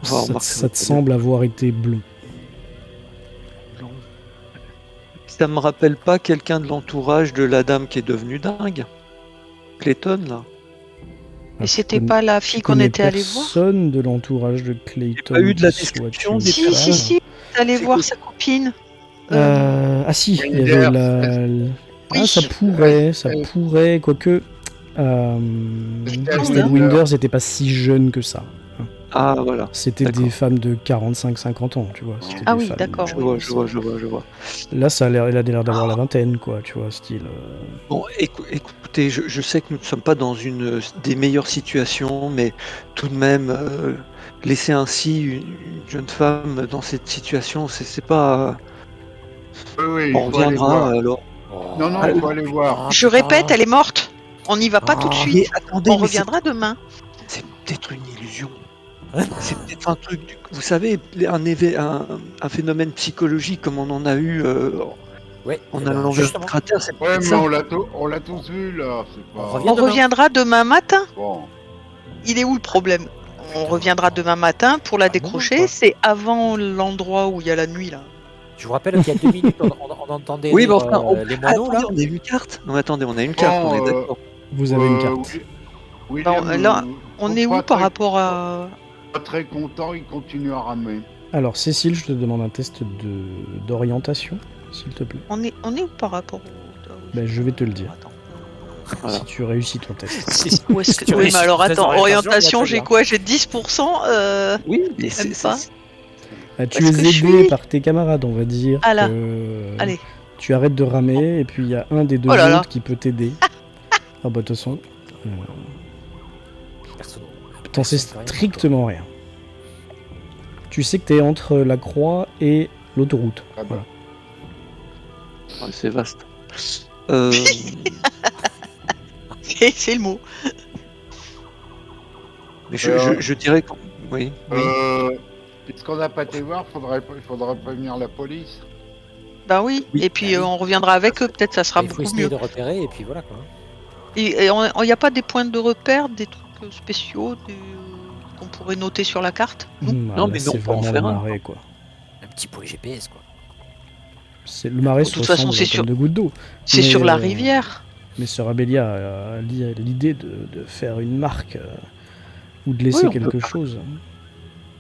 Enfin, Ça, remarque, ça te semble avoir été blond. blond. Ça me rappelle pas quelqu'un de l'entourage de la dame qui est devenue dingue? Clayton, là? Et Ah, c'était tu connais- pas la tu fille qu'on connais était allé voir? personne de l'entourage de Clayton. pas eu de la qui soit description une des Si, femme. si, si. T'es allé C'est voir quoi? sa copine. Ah si, il y avait Wenders. Ah, Oui. ça pourrait, quoique... Estelle Winders n'était pas si jeune que ça. Ah, voilà. C'était D'accord. des femmes de 45-50 ans, tu vois. C'était Ah des oui, femmes- d'accord. Je oui, vois, oui, je vois. Là, elle a l'air d'avoir la vingtaine, quoi, tu vois, style... Bon, écoutez, je sais que nous ne sommes pas dans une des meilleures situations, mais tout de même, laisser ainsi une jeune femme dans cette situation, c'est pas... Oui, On il faut aller voir. reviendra alors. Non, non, il faut aller voir. Je répète, elle est morte. On n'y va pas tout de Ah. suite. Mais attendez, On mais reviendra demain. c'est peut-être une illusion. C'est peut-être un truc, vous savez, un phénomène psychologique comme on en a eu Ouais, en eh ben, allant vers le justement. cratère, c'est Ouais, peut-être mais ça. on l'a tous vu, là. C'est On pas... revient On demain. reviendra demain matin. Bon. Il est où le problème? On reviendra demain matin pour la Ah bon, décrocher. quoi. C'est avant l'endroit où il y a la nuit là. Je vous rappelle qu'il y a 2 minutes, on entendait Oui, mais rire, enfin, les moineaux, là. attendez, on a une carte. Non, attendez, on a une carte, on est d'accord. Vous avez une carte. William, Non, là, On est où pas par très- rapport à... Pas très content, il continue à ramer. Alors, Cécile, je te demande un test d'orientation, s'il te plaît. On est où par rapport au... Ben, je vais te le dire. Attends. Voilà. Si tu réussis ton test. Où est-ce Si que... tu Oui, réussis mais alors ton test attends, orientation, d'orientation, j'ai il y a quoi? J'ai 10%. Oui, mais Même pas. Ah, tu Est-ce es que je aidé suis- par tes camarades, on va dire. Ah là. que Allez. Tu arrêtes de ramer, et puis il y a un des deux Oh là là. autres qui peut t'aider. Ah bah, de toute façon, Personne. t'en sais Personne fait rien, strictement rien. Tu sais que t'es entre la croix et l'autoroute. Ah bah. Voilà. Ouais, c'est vaste. C'est le mot. Mais je dirais que... Oui, oui. Puisqu'on n'a pas été voir, il faudra prévenir la police. Bah oui. Oui. Et puis Ah oui. on reviendra avec eux. Peut-être ça sera Il faut beaucoup essayer mieux. de repérer, et puis voilà, quoi. Et il n'y a pas des points de repère, des trucs spéciaux qu'on pourrait noter sur la carte? Non. Ah, Non, là, mais c'est non, on peut en vraiment le faire un. marais, quoi. Un petit point GPS, quoi. Le marais De se toute façon, ressemble c'est à sur- comme de gouttes d'eau. C'est Mais, sur la euh, rivière. Mais Sœur Abélia a l'idée de faire une marque ou de laisser Oui, on peut quelque faire. chose.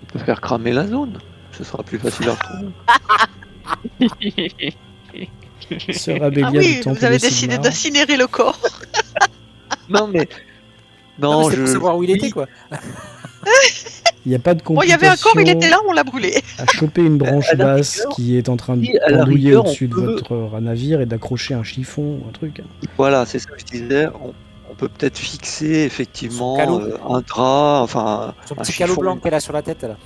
On peut faire cramer la zone. Ce sera plus facile à retrouver. Sœur Abélia Ah oui, du Temple vous avez de décidé Sigmar. d'incinérer le corps. Non, mais... Non, Non, mais c'est pour savoir où il était, quoi. Il n'y a pas de Bon, il y avait un corps, il était complication là, on l'a brûlé. à choper une branche À la basse rigueur, qui est en train de si, à la pendouiller rigueur, au-dessus on de peut- votre navire et d'accrocher un chiffon ou un truc. Voilà, c'est ça que je disais. On peut peut-être fixer Son effectivement calot. un drap, enfin Son un petit calot chiffon. blanc qu'elle a sur la tête, là.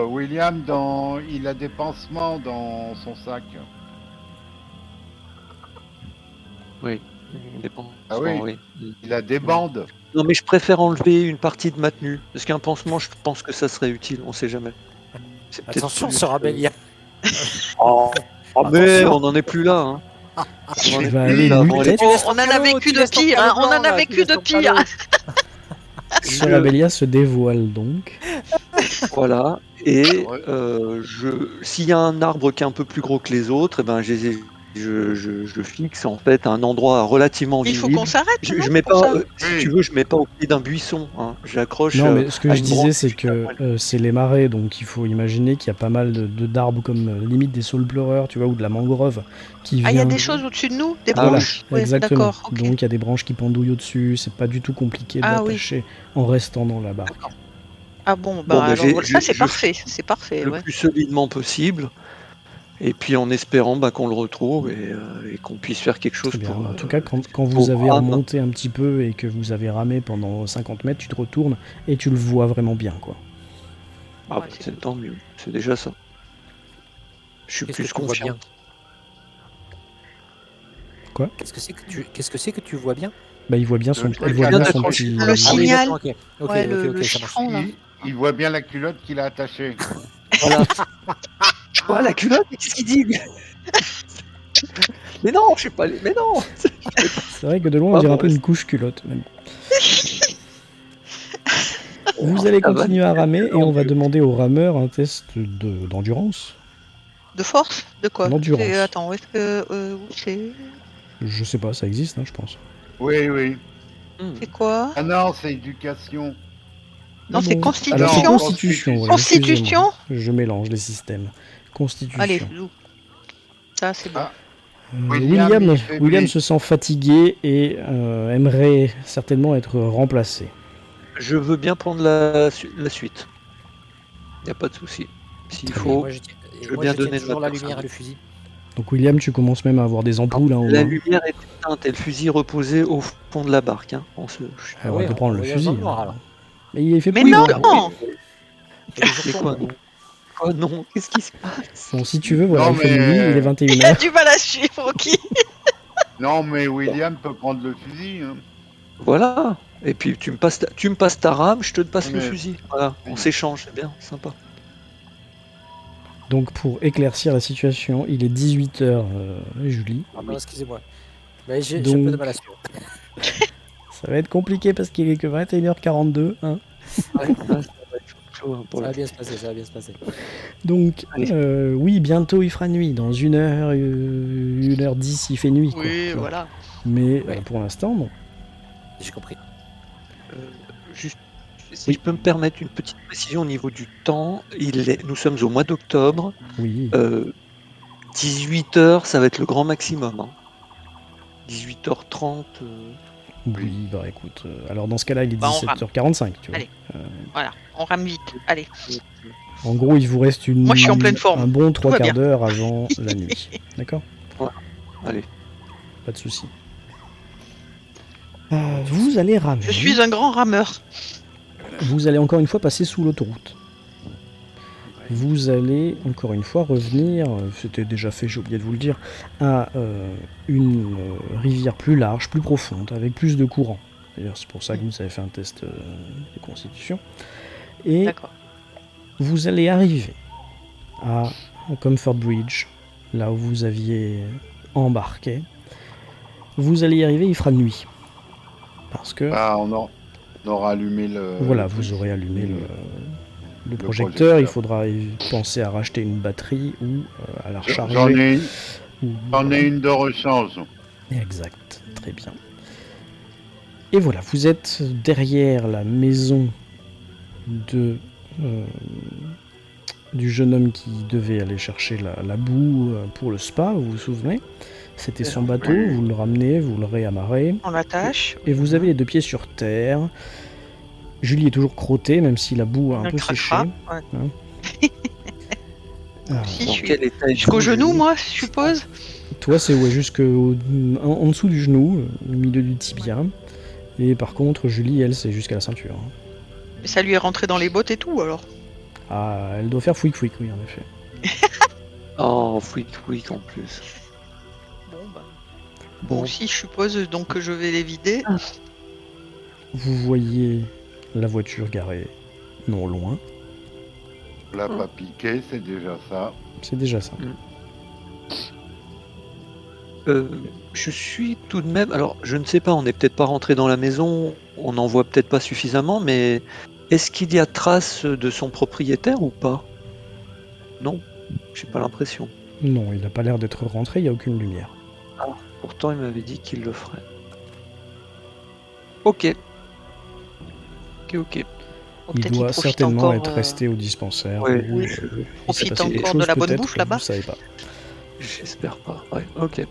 William, il a des pansements dans son sac. Oui, dépend. Ah oui. Il a des bandes. Non, mais je préfère enlever une partie de ma tenue. Parce qu'un pansement, je pense que ça serait utile, on sait jamais. C'est peut-être Attention plus, sur Abelia. Oh, mais Attention. on n'en est plus là. Hein. On en Tu est vas plus aller là. nu Bon, allez. tête Oh, on en a vécu de pire, hein, on en a vécu de pire. Sœur Abelia se dévoile donc. Voilà. Et Ouais. s'il y a un arbre qui est un peu plus gros que les autres, eh ben, je fixe en fait un endroit relativement Il faut visible. qu'on s'arrête. Je non, mets pour pas, ça si Oui. tu veux, je mets pas au pied d'un buisson. Hein. J'accroche. Non, mais ce que à je une disais, branche c'est juste à que poil. c'est les marais, donc il faut imaginer qu'il y a pas mal d'arbres comme limite des saules pleureurs, tu vois, ou de la mangrove qui Ah, il y a vient. des choses au-dessus de nous, des Voilà, branches. Ouais, exactement. d'accord. Ok. Donc il y a des branches qui pendouillent au-dessus, c'est pas du tout compliqué Ah oui. d'attacher en restant dans la barque. Ah bon, Bon, bah, alors ça c'est je parfait, c'est parfait. le Ouais. plus solidement possible. Et puis en espérant qu'on le retrouve et qu'on puisse faire quelque chose Très bien. pour. En tout cas, quand vous pour avez Bram. remonté un petit peu et que vous avez ramé pendant 50 mètres, tu te retournes et tu le vois vraiment bien, quoi. Ah, Ouais, c'est c'est cool. tant mieux. C'est déjà ça. Je suis Qu'est-ce que plus tu vois confiant. bien? Quoi? Qu'est-ce que c'est que tu vois bien? Bah, il voit bien son, Le truc elle voit à bien la son croche. petit. Le Ah oui, signal. d'accord, ok, Ouais, ok, le ça marche. chiffon là. Il voit bien la culotte qu'il a attachée. Voilà. Ouais, la culotte, mais qu'est-ce qu'il dit lui? Mais non, je sais pas. Mais non. C'est vrai que de loin, on Ah dirait un bon, peu ouais. une couche culotte. Même. Vous Ah, allez ça va, continuer à ramer et tant on va mieux. demander au rameur un test d'endurance. De force? De quoi? D'endurance. Attends, où est-ce que où c'est? Je sais pas, ça existe, hein, je pense. Oui, oui. C'est quoi? Ah non, c'est éducation. Non, Ah c'est bon. Alors c'est constitution. constitution, voilà, Constitution. excusez-moi. Je mélange les systèmes. Constitution. Allez, zou. Ça c'est bon. Ah, William, il fait William blé. se sent fatigué et aimerait certainement être remplacé. Je veux bien prendre la suite. Y a pas de souci. S'il Très faut. Moi, je je veux moi, bien je tiens donner de toujours ma la lumière personne. et le fusil. Donc William, tu commences même à avoir des ampoules hein, aux La mains. lumière est éteinte et le fusil reposé au fond de la barque. Hein. On se. Ah, on va te prendre le voyage dans fusil. le noir, hein. alors. Mais il fait Mais plus non, noir. Et les jours Mais quoi sombres. non? Quoi non? Qu'est-ce qui se passe? Bon, si tu veux, voilà, Non, il fait mais- nuit, il est Il a 21h. du mal à suivre, ok. Non, mais William peut prendre le fusil. Hein. Voilà. Et puis tu me passes ta rame, je te passe le Mais- fusil. Voilà. On Oui. s'échange, c'est bien, sympa. Donc pour éclaircir la situation, il est 18h, Julie. Ah non, excusez-moi. Mais j'ai un Donc- peu de mal à suivre. Ça va être compliqué parce qu'il est que 21h42. Hein. Ouais, ça va être chaud, hein, pour Ça la- va bien se passer, ça va bien se passer. Donc, Allez. oui, bientôt il fera nuit. Dans 1h, 1h10, il fait nuit. Quoi, Oui, tu vois. voilà. Mais Ouais. pour l'instant, non. J'ai compris. Juste, si je peux me permettre une petite précision au niveau du temps, nous sommes au mois d'octobre. Oui. 18h, ça va être le grand maximum. Hein. 18h30. Oui, bah écoute. Alors dans ce cas-là, il est Bah, on rame. 17h45, tu vois. Allez. Voilà, on rame vite. Allez. En gros, il vous reste Moi, je suis en pleine forme. un bon 3 va quarts bien. d'heure avant la nuit. D'accord? Allez. Pas de souci. Vous allez ramer. Je suis un grand rameur. Vous allez encore une fois passer sous l'autoroute. Vous allez encore une fois revenir, c'était déjà fait, j'ai oublié de vous le dire, à une rivière plus large, plus profonde, avec plus de courant. D'ailleurs, c'est pour ça que vous avez fait un test de constitution. Et D'accord. vous allez arriver à Comfort Bridge, là où vous aviez embarqué. Vous allez y arriver, il fera nuit. Parce que, Ah, on aura allumé le. voilà, vous aurez allumé le projecteur. Il faudra penser à racheter une batterie ou à la recharger. J'en ai une de rechange. Exact, très bien. Et voilà, vous êtes derrière la maison du jeune homme qui devait aller chercher la boue pour le spa, vous vous souvenez? C'était son bateau, Oui. vous le ramenez, vous le réamarrez, On l'attache. et vous avez les deux pieds sur terre. Julie est toujours crottée, même si la boue a un On peu séché. craquera. Ouais. Ah, Si, Dans je suis quel état jusqu'au êtes-vous, genou, Julie? moi, je suppose. toi, c'est ouais, en dessous du genou, au milieu du tibia. Et par contre, Julie, elle, c'est jusqu'à la ceinture. Mais ça lui est rentré dans les bottes et tout, alors. Ah, elle doit faire fouic-fouic, oui, en effet. Oh, fouic en plus. Bon, bah. Bon, Moi aussi, je suppose donc que je vais les vider. Vous voyez la voiture garée non loin. On l'a pas piqué, c'est déjà ça. C'est déjà ça. Je suis tout de même. Alors, je ne sais pas, on n'est peut-être pas rentré dans la maison, on n'en voit peut-être pas suffisamment, mais est-ce qu'il y a trace de son propriétaire ou pas? Non, j'ai pas l'impression. Non, il n'a pas l'air d'être rentré, il n'y a aucune lumière. Pourtant, il m'avait dit qu'il le ferait. Ok. Ok. Bon, Il peut-être doit profite certainement encore, être resté au dispensaire. Ouais, ou, oui, il s'est profite passé quelque encore chose de la bonne peut-être bouffe que là-bas. vous savez pas. j'espère pas. Ouais, ok.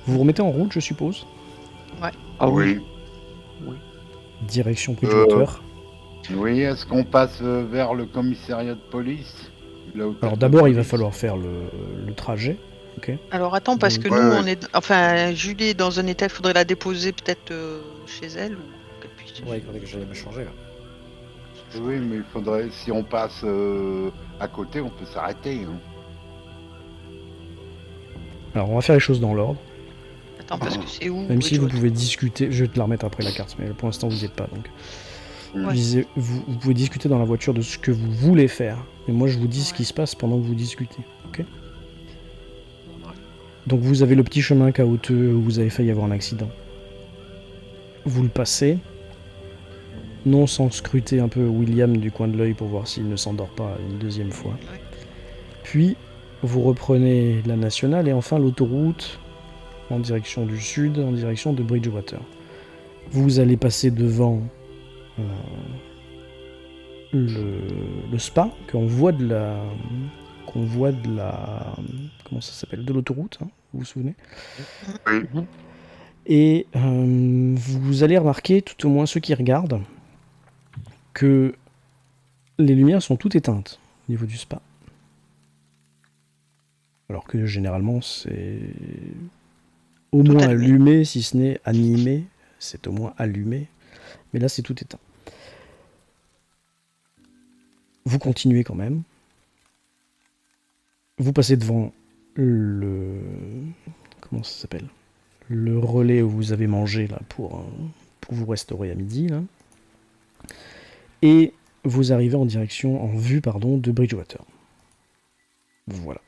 Vous vous remettez en route, je suppose. Ah oui. Direction Bridgewater. Oui, est-ce qu'on passe vers le commissariat de police? Alors d'abord, il va falloir faire le trajet. Ok. Alors attends, parce que Ouais, nous, ouais. on est. Enfin, Julie est dans un état, il faudrait la déposer peut-être chez elle ou qu'elle puisse. Ouais, il faudrait que j'aille me changer là. Oui, mais il faudrait, si on passe à côté, on peut s'arrêter. Hein. Alors on va faire les choses dans l'ordre. Attends, parce que c'est où Même si vous Bridgewater pouvez discuter, je vais te la remettre après la carte, mais pour l'instant vous n'y êtes pas donc. Ouais. Je disais, vous pouvez discuter dans la voiture de ce que vous voulez faire, mais moi je vous dis ce qui se passe pendant que vous discutez, ok? Donc vous avez le petit chemin caouteux où vous avez failli avoir un accident. Vous le passez, non sans scruter un peu William du coin de l'œil pour voir s'il ne s'endort pas une deuxième fois. Ouais. Puis vous reprenez la nationale et enfin l'autoroute en direction du sud, en direction de Bridgewater. Vous allez passer devant le spa qu'on voit de la comment ça s'appelle, de l'autoroute, hein, vous vous souvenez? Oui. Et vous allez remarquer, tout au moins ceux qui regardent, que les lumières sont toutes éteintes au niveau du spa. Alors que généralement c'est au Tout moins allumé. allumé, si ce n'est animé, c'est au moins allumé. Mais là c'est tout éteint. Vous continuez quand même. Vous passez devant le... Comment ça s'appelle? Le relais où vous avez mangé là pour vous restaurer à midi. Là. Et vous arrivez en vue de Bridgewater. Voilà.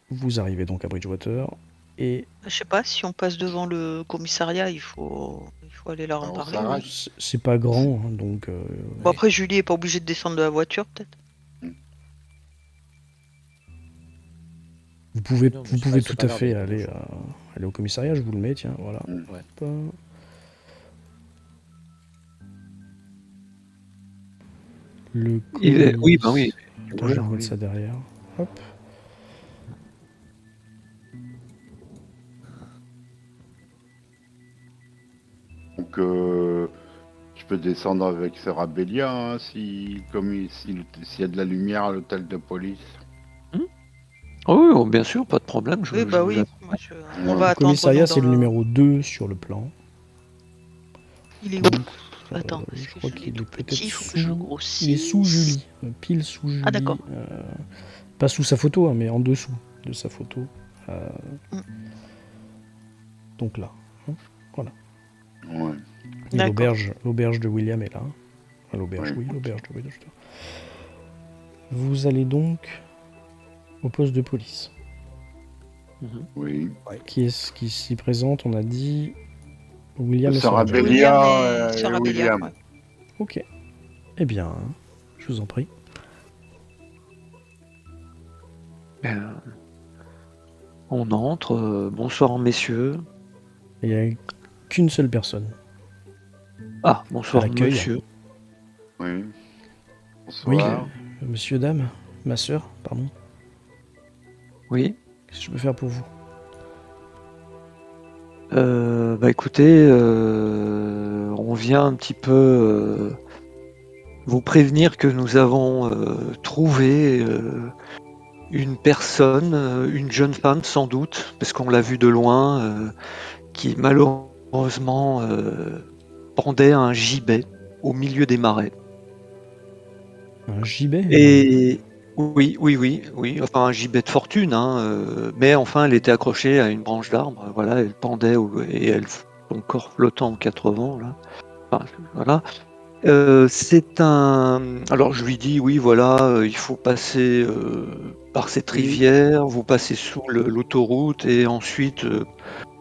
Vous arrivez donc à Bridgewater et... Je sais pas, si on passe devant le commissariat, il faut aller leur en On parler. s'arrête. C'est pas grand, hein, donc... Bon, après, Julie est pas obligée de descendre de la voiture, peut-être. Vous pouvez Non, mais tout c'est pas à grave, fait il y a pas aller, de aller au commissariat, je vous le mets, tiens, voilà. Ouais. Hop. Le Oui, bah oui. Attends, je vais remettre ça derrière. Hop. Donc, je peux descendre avec Serabellia hein, s'il y a de la lumière à l'hôtel de police. Oui, oh, bien sûr, pas de problème. Oui, bah oui. Moi, on va Le attendre. commissariat, nous, c'est dans le numéro 2 sur le plan. Il est où? Donc, Attends, parce je que crois je l'ai qu'il est tout peut-être petit, il faut que je le sous... grossisse. Il est sous Julie, pile sous Julie. Ah, d'accord. Pas sous sa photo, hein, mais en dessous de sa photo. Donc là, hein, voilà. Ouais. Et D'accord. l'auberge de William est là. Enfin, l'auberge, Oui. oui, l'auberge de William. Vous allez donc au poste de police. Oui. Qui est-ce qui s'y présente? On a dit William et Serabellia William et et Serabellia, William. ouais. Ok. Eh bien, je vous en prie. On entre. Bonsoir, messieurs. Il n'y a qu'une seule personne. Ah, bonsoir, À l'accueil. monsieur. Oui. Oui, Bonsoir. monsieur, dame, ma sœur, pardon. Oui. Qu'est-ce que je peux faire pour vous? Bah écoutez, on vient un petit peu vous prévenir que nous avons trouvé une personne, une jeune femme sans doute, parce qu'on l'a vue de loin, qui malheureusement pendait à un gibet au milieu des marais. Un gibet? Et oui, enfin un gibet de fortune, hein, mais enfin elle était accrochée à une branche d'arbre, voilà, elle pendait et elle son corps flottant aux 4 vents, là. Enfin, voilà. C'est un. Alors je lui dis, oui, voilà, il faut passer par cette Oui. rivière, vous passez sous l'autoroute et ensuite,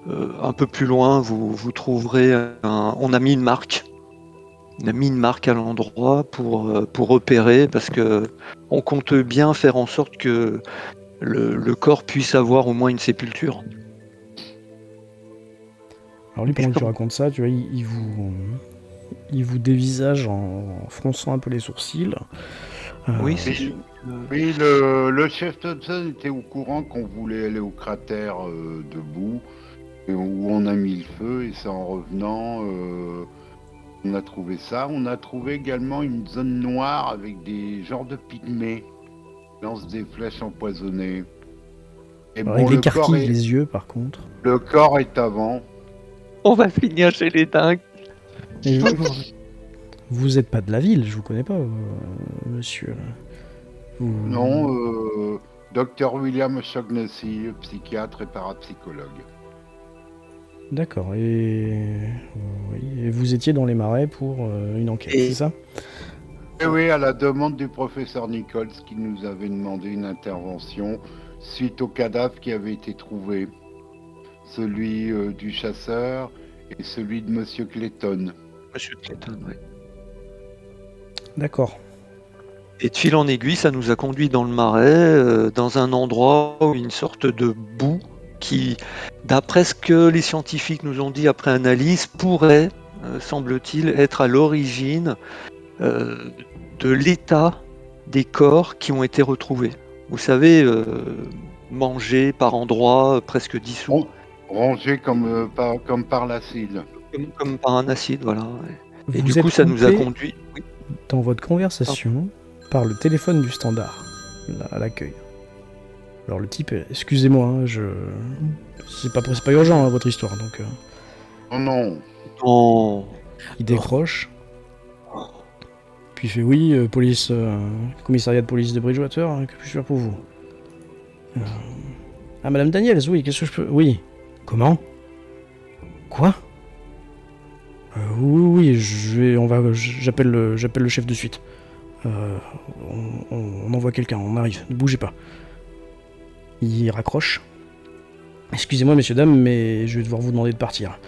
un peu plus loin, vous trouverez on a mis une marque. On a mis une marque à l'endroit pour repérer parce que on compte bien faire en sorte que le corps puisse avoir au moins une sépulture. Alors lui, pendant que tu racontes ça, tu vois, il vous dévisage en fronçant un peu les sourcils. Oui, c'est Oui, sûr. oui, le chef Thompson était au courant qu'on voulait aller au cratère de boue et où on a mis le feu et c'est en revenant on a trouvé ça. On a trouvé également une zone noire avec des genres de pygmées qui lancent des flèches empoisonnées. Et Alors, bon, il écarquille les yeux, par contre. le corps est avant. On va finir chez les dingues. Et vous êtes pas de la ville, je vous connais pas, monsieur. Vous... Non, Dr William Shaughnessy, psychiatre et parapsychologue. D'accord, oui, et vous étiez dans les marais pour une enquête, Et- c'est ça? Et oui, à la demande du professeur Nichols qui nous avait demandé une intervention suite au cadavre qui avait été trouvé. Celui du chasseur et celui de Monsieur Clayton. Monsieur Clayton, ouais. D'accord. Et de fil en aiguille, ça nous a conduit dans le marais, dans un endroit où une sorte de boue qui, d'après ce que les scientifiques nous ont dit après analyse, pourrait, semble-t-il, être à l'origine de l'état des corps qui ont été retrouvés. Vous savez, mangés par endroits, presque dissous, Rangé comme par l'acide. comme par un acide, voilà. Ouais. Et Vous du êtes coup, ça nous a coupé conduit. Oui. dans votre conversation par le téléphone du standard, là, à l'accueil. Alors le type, excusez-moi, hein, c'est pas urgent hein, votre histoire, donc Oh non. Non. il décroche. Puis il fait oui, police, commissariat de police de Bridgewater, que puis-je faire pour vous? Ah, Madame Daniels, oui, qu'est-ce que je peux... Oui. Comment? Quoi? Oui, j'appelle le chef de suite. On envoie quelqu'un, on arrive, ne bougez pas. Il raccroche. Excusez-moi, messieurs, dames, mais je vais devoir vous demander de partir.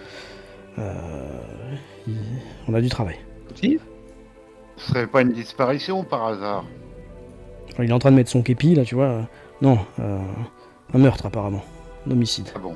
On a du travail. Si. Ce serait pas une disparition par hasard. Alors, il est en train de mettre son képi, là, tu vois. Non, un meurtre, apparemment. Un homicide. Ah bon.